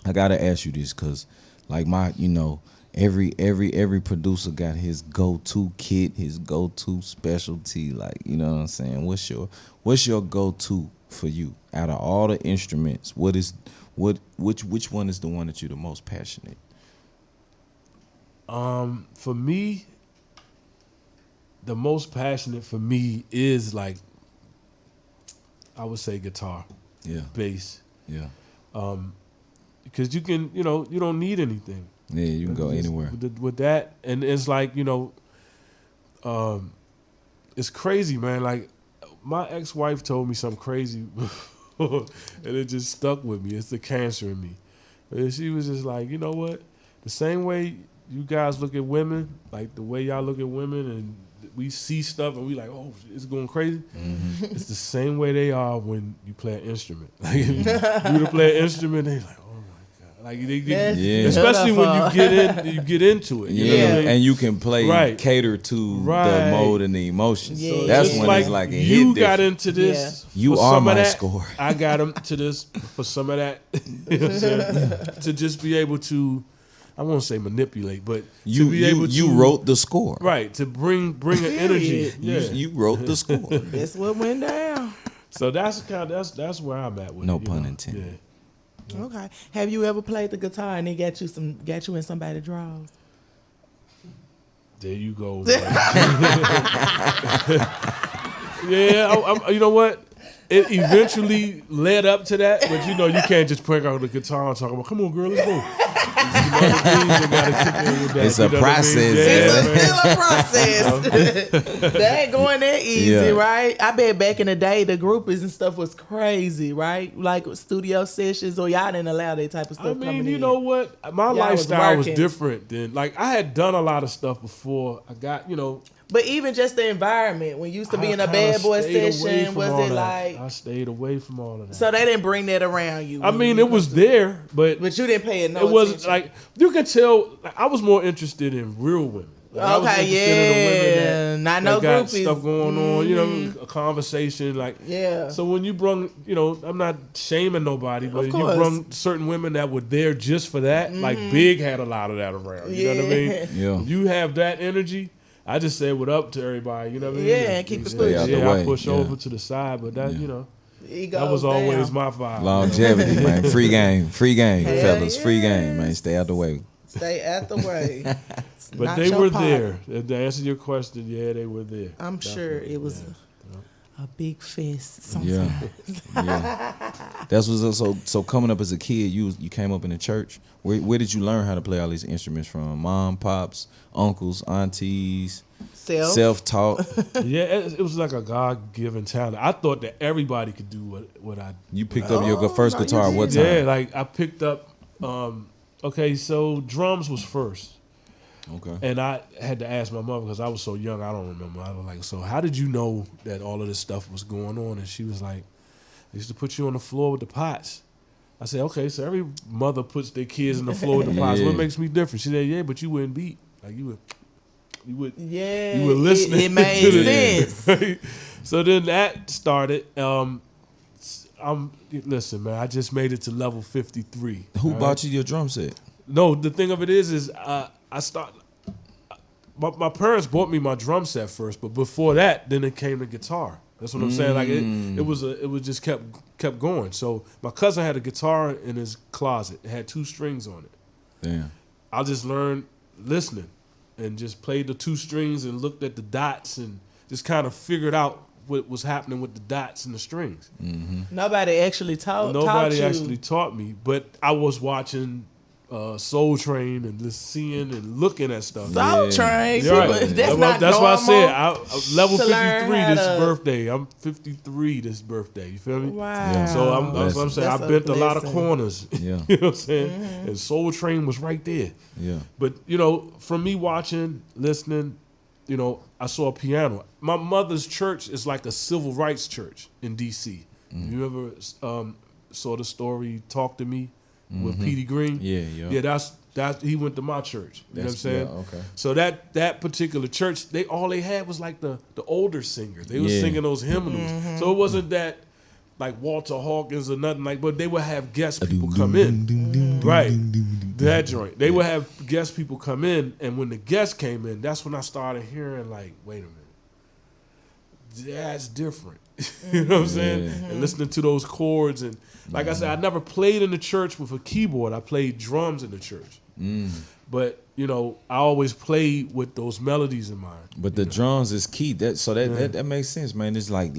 I gotta ask you this because, like every producer got his go-to kit, his go-to specialty. Like, you know what I'm saying? What's your go-to for you out of all the instruments? Which one is the one that you're the most passionate? For me, the most passionate for me is like, I would say guitar, Yeah, bass. yeah, Because you can, you don't need anything. yeah. You can go Just anywhere. with that. And it's like, it's crazy, man. Like, my ex-wife told me something crazy, and it just stuck with me. It's the cancer in me. And she was just like, you know what? The same way you guys look at women, like the way y'all look at women, and we see stuff and we like, oh, it's going crazy. It's the same way they are when you play an instrument. Like if you to play an instrument, they like, oh my god, like they especially when you get into it. You know what I mean? And you can play cater to the mode and the emotions. Yeah. So that's Just when like it's like a you hit got different. into this. You for are some my of that. score. I got into this for some of that. You know what I'm saying? To just be able to, I won't say manipulate, but to be able to, you wrote the score. right, to bring an energy. Yeah. You wrote the score. That's what went down. So that's where I'm at with No it. pun intended. Yeah. Okay. Have you ever played the guitar and they got you in somebody's drawers? There you go. Yeah, you know what? It eventually led up to that, but you know you can't just break out the guitar and talk about, come on, girl, let's go. It's a process. It's still a process. That ain't going that easy, right? I bet back in the day, the groupies and stuff was crazy, right? Like studio sessions, or y'all didn't allow that type of stuff. I mean, coming you in. know what? My Y'all lifestyle was working. different than, like, I had done a lot of stuff before I got, you know. But even just the environment, when you used to be in a kinda bad boy stayed away session, from was all it that. like? I stayed away from all of that. So they didn't bring that around you. I mean, it was there, but you didn't pay it no it wasn't attention. like, you can tell, like, I was more interested in real women. Like, I was Okay, interested in the women not no that got groupies. stuff going on, you know, a conversation, like. Yeah. So when you brung, you know, I'm not shaming nobody, but Of you course. brung certain women that were there just for that. Like Big had a lot of that around. You know what I mean? Yeah. You have that energy. I just say what up to everybody. You know what I mean? Yeah, and keep it Stay out the Yeah, way. I push Yeah. over to the side, but that, you know, It that goes was always down. my vibe. Longevity, man. Free game, Hell fellas. Free yes. game, man. Stay out the way. Stay out the way. But Not they your were pot. there. To answer your question, yeah, they were there. I'm sure it was a big fist. Sometimes. Yeah, yeah. That's what's so coming up as a kid. You came up in the church. Where did you learn how to play all these instruments from? Mom, pops, uncles, aunties, self-taught. Yeah, it was like a God-given talent. I thought that everybody could do what I. You picked up your first guitar. What time? Yeah, like I picked up. Okay, so drums was first. Okay. And I had to ask my mother because I was so young, I don't remember. I was like, so how did you know that all of this stuff was going on? And she was like, they used to put you on the floor with the pots. I said, okay, so every mother puts their kids on the floor with the pots. Yeah. What makes me different? She said, yeah, but you wouldn't beat. Like you would Yeah, you were listening. It made to the- sense. So then that started. Listen, man, I just made it to level 53. Who all bought right? you your drum set? No, the thing of it is I started. My parents bought me my drum set first, but before that, then it came the guitar. That's what I'm saying. Like it was just kept going. So my cousin had a guitar in his closet. It had 2 strings on it. Damn. I just learned listening and just played the 2 strings and looked at the dots and just kind of figured out what was happening with the dots and the strings. Nobody actually taught Nobody you. actually taught me, but I was watching Soul Train and just seeing and looking at stuff. Soul Train. You're right. That's not That's why I said normal level to learn 53 how this to- birthday. I'm 53 this birthday. You feel me? Wow. So that's what I'm saying. That's I a bent a lot of blessing. corners. Yeah. You know what I'm saying? And Soul Train was right there. Yeah. But, you know, from me watching, listening, you know, I saw a piano. My mother's church is like a civil rights church in D.C. You ever saw the story Talk to Me with Petey Green? Yeah. Yeah, that's he went to my church. You know what I'm saying? Yeah, okay. So that particular church, all they had was like the older singers. They were singing those hymnals. So it wasn't that like Walter Hawkins or nothing like, but they would have guest people come in. Right. That joint. They would have guest people come in, and when the guests came in, that's when I started hearing like, wait a minute. That's different. You know what I'm saying? And listening to those chords and like I said, I never played in the church with a keyboard. I played drums in the church. But, you know, I always played with those melodies in mind. But the drums is key. That makes sense, man. It's like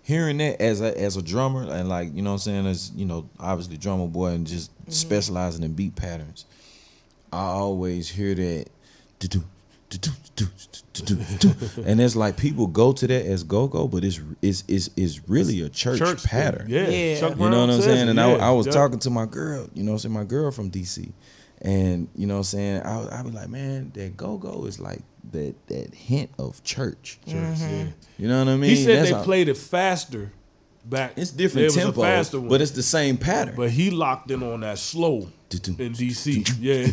hearing that as a drummer and like, you know what I'm saying, as, you know, obviously drummer boy and just specializing in beat patterns. I always hear that do-do, do-do, do-do, do-do. And it's like people go to that as go-go, but it's really a church pattern. Yeah. Yeah. Chuck You know Brown what I'm says saying? it. And Yeah. I was Yeah. talking to my girl, you know what I'm saying, my girl from DC. And you know what I'm saying? I be like, man, that go-go is like that hint of church. Yeah. You know what I mean? He said That's they how- played it faster back. It's different There was tempo, a faster one. but it's the same pattern. But he locked in on that slow in DC. Yeah.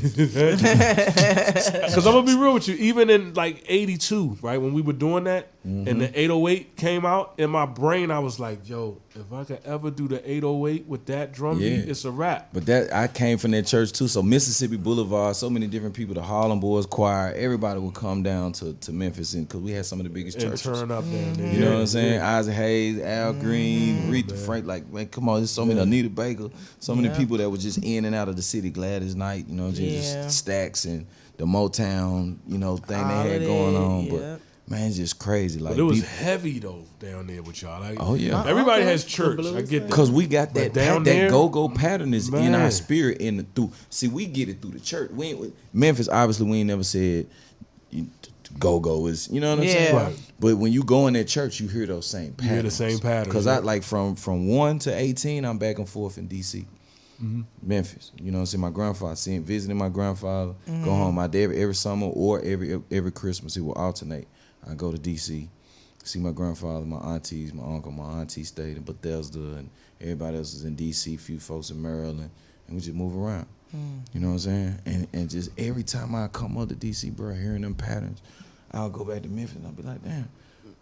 Because I'm going to be real with you. Even in like 82, right, when we were doing that, and the 808 came out, in my brain, I was like, yo, if I could ever do the 808 with that drum beat, it's a wrap. But that I came from that church too. So Mississippi Boulevard, so many different people, the Harlem Boys Choir, everybody would come down to Memphis, and because we had some of the biggest And churches. turn up down there. You know what I'm saying? Isaac Hayes, Al Green, Rita Frank. Like, man, come on, there's so many. Anita Baker, so many people that were just in and out of the city. Gladys Knight, you know, just Stacks and the Motown, you know, thing All they had of going that, on. yeah. But man, it's just crazy. Like, But it was heavy, though, down there with y'all. Like, oh yeah. Everybody Okay. has The church. blues I get that. Because we got that down that there, go-go pattern is in man. our spirit through. See, we get it through the church. We ain't, Memphis, obviously, we ain't never said go-go is, you know what I'm saying? Yeah. Right. But when you go in that church, you hear those same patterns. You hear the same patterns, Because yeah. I like from 1 to 18, I'm back and forth in D.C. Memphis. You know what I'm saying? My grandfather, visiting my grandfather, go home. My dad every summer or every Christmas, he will alternate. I go to D.C., see my grandfather, my aunties, my uncle, my auntie stayed in Bethesda, and everybody else is in D.C., few folks in Maryland, and we just move around. You know what I'm saying? And just every time I come up to D.C., bro, hearing them patterns, I'll go back to Memphis and I'll be like, damn.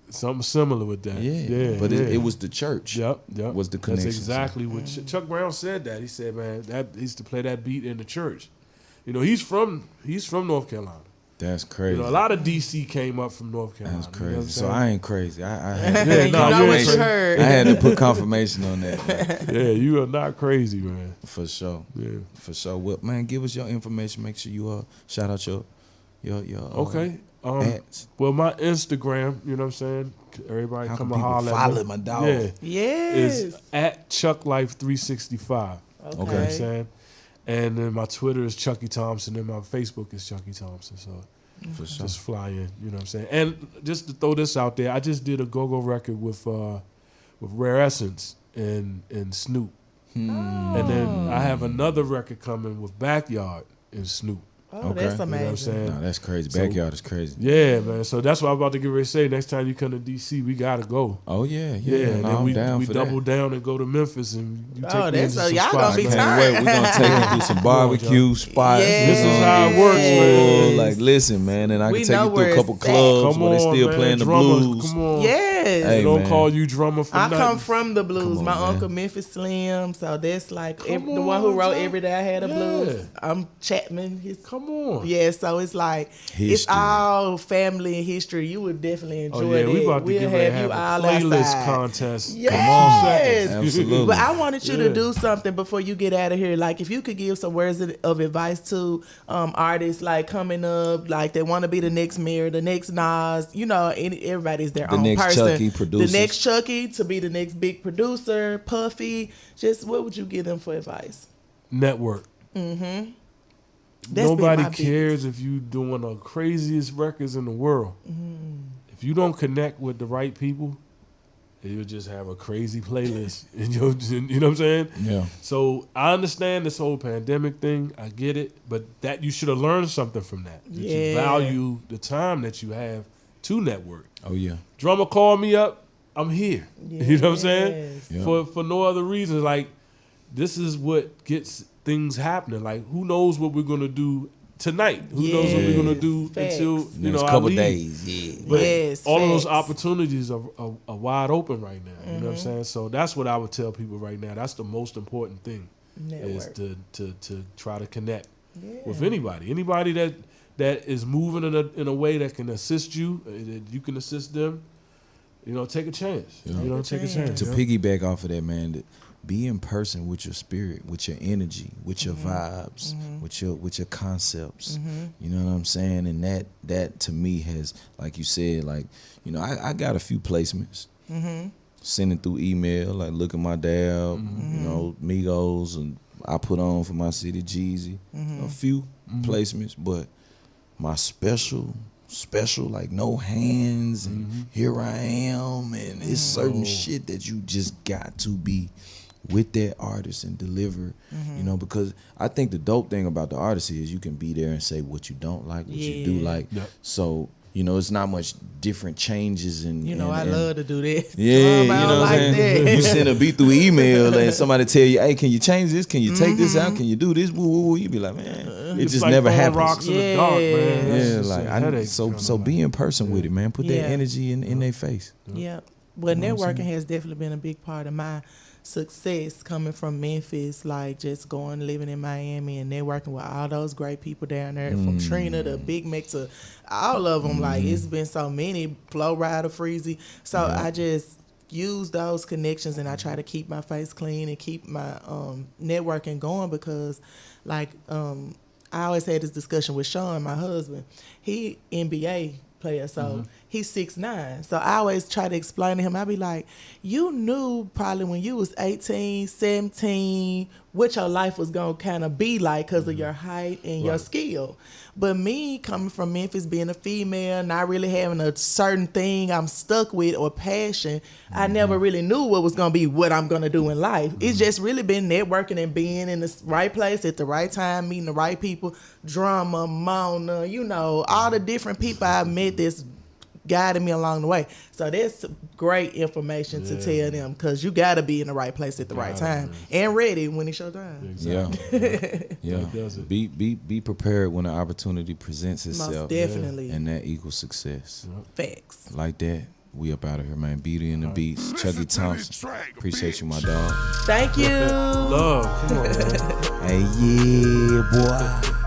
Something similar with that. But it was the church. Yep. Was the connection. That's exactly what Chuck Brown said. That he said, man, that he used to play that beat in the church. You know, he's from North Carolina. That's crazy. You know, a lot of DC came up from North Carolina. That's crazy. You know what I'm So saying? I ain't crazy. I had You know what confirmation. you heard. I had to put confirmation on that, man. Yeah, you are not crazy, man. For sure. Yeah. For sure. Well, man, give us your information. Make sure you shout out your Okay. ads. Well, my Instagram, you know what I'm saying? Everybody How come can and people holler follow at me. my dog? Yeah. Yes. Is at ChuckLife365. Okay. You know what I'm saying? And then my Twitter is Chucky Thompson, and my Facebook is Chucky Thompson. So For sure. just fly in, you know what I'm saying? And just to throw this out there, I just did a go-go record with Rare Essence and Snoop. And then I have another record coming with Backyard and Snoop. Oh, Okay. that's You know You know what I'm amazing. saying? No, that's crazy. So- Backyard is crazy. Yeah, man. So that's what I'm about to get ready to say. Next time you come to DC, we gotta go. Oh yeah, Yeah, and No, then I'm we down for double that. down and go to Memphis, and you take Oh, me that's into so some y'all spots, gonna be man. tired. Wait, we're gonna take you to some barbecue spots. Yes. This is how it works, man. Like, listen, man, and I We can take know you through where a couple it's at. clubs Come where they on, still man. playing the Drumma, blues. Come on. Yes. Hey, They don't man. call you Drumma for I nothing. come from the blues. Come on, My man. uncle Memphis Slim, so that's like Come the one who on, wrote John. Every Day I Had a Yeah. Blues. I'm Chapman. Come on. Yeah, so it's like it's History. all family and history. You would definitely enjoy Oh yeah, that. we about to We'll get ready to have you have all a playlist outside. contest. Yes. Absolutely. But I wanted you Yeah. to do something before you get out of here. Like, if you could give some words of advice to artists like coming up, like they want to be the next Mayor, the next Nas. You know, everybody's their The own next person. Chucky producers. The next Chucky to be the next big producer, Puffy. Just what would you give them for advice? Network. That's been Nobody my cares if you doing the craziest records in the world. If you don't connect with the right people, you'll just have a crazy playlist. And you know what I'm saying? Yeah. So I understand this whole pandemic thing. I get it. But that you should have learned something from that. That you Yeah. value the time that you have to network. Oh yeah. Drummer called me up. I'm here. You know what I'm saying? Yes. Yeah. For no other reason. Like, this is what gets things happening. Like, who knows what we're gonna do tonight? Who knows what we're gonna do Facts. until you Next know I couple leave? days. Yeah. But Yes, all of those facts. opportunities are wide open right now. You know what I'm saying? So that's what I would tell people right now. That's the most important thing is Network. to try to connect Yeah. with anybody that is moving in a way that can assist you, that you can assist them. You know, take a chance. Yeah. You know, take a chance. To you know? piggyback off of that, man, be in person with your spirit, with your energy, with your vibes, with your concepts. You know what I'm saying? And that to me has, like you said, like, you know, I got a few placements. Sending through email, like Look at My Dab, you know, Migos, and I put on for my city Jeezy. A few placements, but my special, like No Hands and Here I Am, and it's certain shit that you just got to be with that artist and deliver, you know, because I think the dope thing about the artist is you can be there and say what you don't like, what you do like. Yeah. So, you know, it's not much different changes and You know, and, I love to do that. yeah, you Drum out know what I'm like saying? that. You send a beat through email and somebody tell you, hey, can you change this? Can you take this out? Can you do this? Woo, woo, woo. You be like, man, it It's just like never throwing happens. rocks in the dark, man. That's Yeah, just like a I headache so kinda so like. be in person with it, man. Put that Yeah. energy in their face. Yeah. Well, You know what I'm networking saying? has definitely been a big part of my success coming from Memphis, like just going living in Miami and networking with all those great people down there, from Trina to Big Mac to all of them. Like it's been so many, Flow Rider, Freezy. So I just use those connections and I try to keep my face clean and keep my networking going because like I always had this discussion with Sean, my husband. He NBA player, so he's 6'9". So I always try to explain to him, I be like, you knew probably when you was 18, 17, what your life was going to kind of be like because of your height and your skill. But me coming from Memphis, being a female, not really having a certain thing I'm stuck with or passion, I never really knew what was going to be what I'm going to do in life. It's just really been networking and being in the right place at the right time, meeting the right people, Drumma, Mona, you know, all the different people I met that's guided me along the way. So that's great information to tell them because you got to be in the right place at the right time and ready when it's your time. Exactly. Yeah. That does it. Be prepared when an opportunity presents itself. Most definitely. And that equals success. Facts. Like that, we up out of here, man. Beauty and the Beats. Listen Chucky to this Thompson. track, Appreciate you, my bitch. dog. Thank you. Love. Come on, man. Hey, yeah, boy.